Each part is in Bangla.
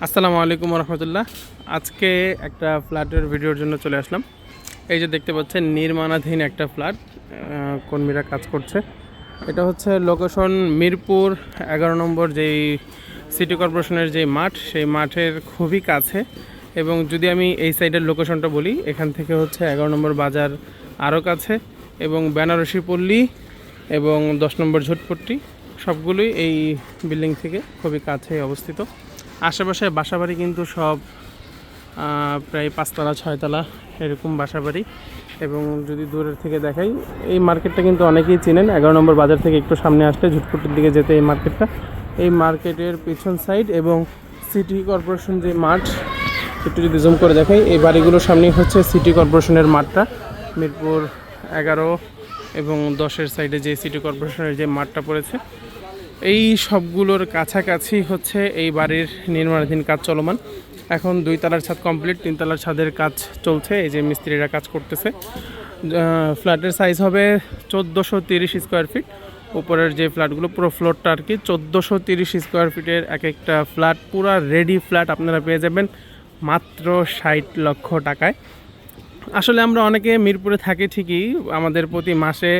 আসসালামু আলাইকুম রহমতুল্লাহ। আজকে একটা ফ্ল্যাটের ভিডিওর জন্য চলে আসলাম। এই যে দেখতে পাচ্ছেন নির্মাণাধীন একটা ফ্ল্যাট, কর্মীরা কাজ করছে। এটা হচ্ছে লোকেশন মিরপুর 11 নম্বর যেই সিটি কর্পোরেশনের যেই মাঠ, সেই মাঠের খুবই কাছে। এবং যদি আমি এই সাইডের লোকেশনটা বলি, এখান থেকে হচ্ছে 11 নম্বর বাজার আরও কাছে, এবং বেনারসি পল্লী এবং 10 নম্বর ঝটপট্টি সবগুলোই এই বিল্ডিং থেকে খুবই কাছে অবস্থিত। আশেপাশে বাসাবাড়ি কিন্তু সব প্রায় 5তলা 6তলা এরকম বাসাবাড়ি। এবং যদি দূরের থেকে দেখাই, এই মার্কেটটা কিন্তু অনেকেই চিনেন। 11 নম্বর বাজার থেকে একটু সামনে আসলে ঝুটপুটির দিকে যেতে এই মার্কেটটা, এই মার্কেটের পিছন সাইড এবং সিটি কর্পোরেশন যে মাঠ, একটু যদি জুম করে দেখাই, এই বাড়িগুলোর সামনেই হচ্ছে সিটি কর্পোরেশনের মাঠটা। মিরপুর 11 এবং 10-এর সাইডে যে সিটি কর্পোরেশনের যে মাঠটা পড়েছে, এই সবগুলোর কাছাকাছি হচ্ছে এই বাড়ির নির্মাণাধীন কাজ চলমান। এখন 2 তলার ছাদ কমপ্লিট, 3 তলার ছাদের কাজ চলছে। এই যে মিস্ত্রিরা কাজ করতেছে। ফ্ল্যাটের সাইজ হবে 1430 স্কোয়ার ফিট। উপরের যে ফ্ল্যাটগুলো পুরো ফ্লোরটা আর কি 1430 স্কোয়ার ফিটের এক একটা ফ্ল্যাট, পুরো রেডি ফ্ল্যাট আপনারা পেয়ে যাবেন মাত্র 60 লক্ষ টাকায়। আসলে আমরা অনেকে মিরপুরে থাকি ঠিকই, আমাদের প্রতি মাসে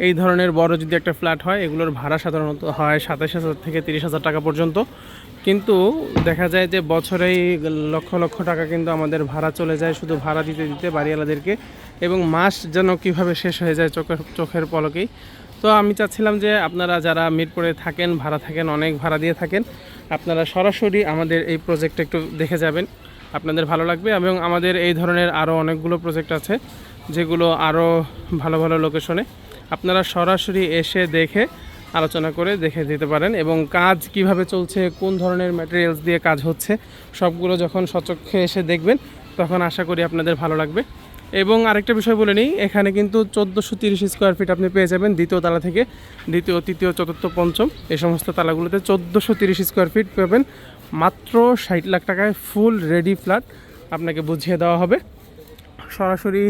এই ধরনের বড় যদি একটা ফ্ল্যাট হয়, এগুলোর ভাড়া সাধারণত হয় 27,000 থেকে 30,000 টাকা পর্যন্ত। কিন্তু দেখা যায় যে বছরেই লক্ষ লক্ষ টাকা কিন্তু আমাদের ভাড়া চলে যায় শুধু ভাড়া দিতে দিতে বাড়িওয়ালাদেরকে, এবং মাস যেন কীভাবে শেষ হয়ে যায় চোখের পলকেই। তো আমি চাচ্ছিলাম যে আপনারা যারা মিরপুরে থাকেন, ভাড়া থাকেন, অনেক ভাড়া দিয়ে থাকেন, আপনারা সরাসরি আমাদের এই প্রজেক্টটা একটু দেখে যাবেন, আপনাদের ভালো লাগবে। এবং আমাদের এই ধরনের আরও অনেকগুলো প্রজেক্ট আছে যেগুলো আরও ভালো ভালো লোকেশনে, আপনারা সরাসরি এসে দেখে আলোচনা করে দেখে দিতে পারেন। এবং কাজ কিভাবে চলছে, কোন ধরনের ম্যাটেরিয়ালস দিয়ে কাজ হচ্ছে, সবগুলো যখন সচক্ষে এসে দেখবেন, তখন আশা করি আপনাদের ভালো লাগবে। এবং আরেকটা বিষয় বলে নিই, এখানে কিন্তু 1430 স্কোয়ার ফিট আপনি পেয়ে যাবেন দ্বিতীয় তালা থেকে। দ্বিতীয়, তৃতীয়, চতুর্থ, পঞ্চম এই সমস্ত তালাগুলোতে 1430 স্কোয়ার ফিট পাবেন মাত্র 60 লাখ টাকায়। ফুল রেডি ফ্ল্যাট আপনাকে বুঝিয়ে দেওয়া হবে। সরাসরি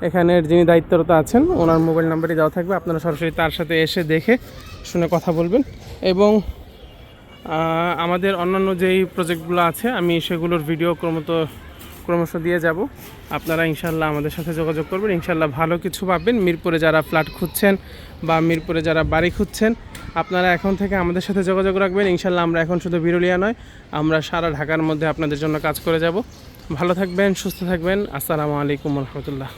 এখানের যিনি দায়িত্বরত আছেন, ওনার মোবাইল নাম্বারই দেওয়া থাকবে, আপনারা সরাসরি তার সাথে এসে দেখে শুনে কথা বলবেন। এবং আমাদের অন্যান্য যেই প্রজেক্টগুলো আছে, আমি সেগুলোর ভিডিও ক্রমশ দিয়ে যাব। আপনারা ইনশাল্লাহ আমাদের সাথে যোগাযোগ করবেন, ইনশাল্লাহ ভালো কিছু পাবেন। মিরপুরে যারা ফ্ল্যাট খুঁজছেন বা মিরপুরে যারা বাড়ি খুঁজছেন, আপনারা এখন থেকে আমাদের সাথে যোগাযোগ রাখবেন। ইনশাল্লাহ আমরা এখন শুধু বিরুলিয়া নয়, আমরা সারা ঢাকার মধ্যে আপনাদের জন্য কাজ করে যাব। ভালো থাকবেন, সুস্থ থাকবেন। আসসালামু আলাইকুম রহমতুল্লাহ।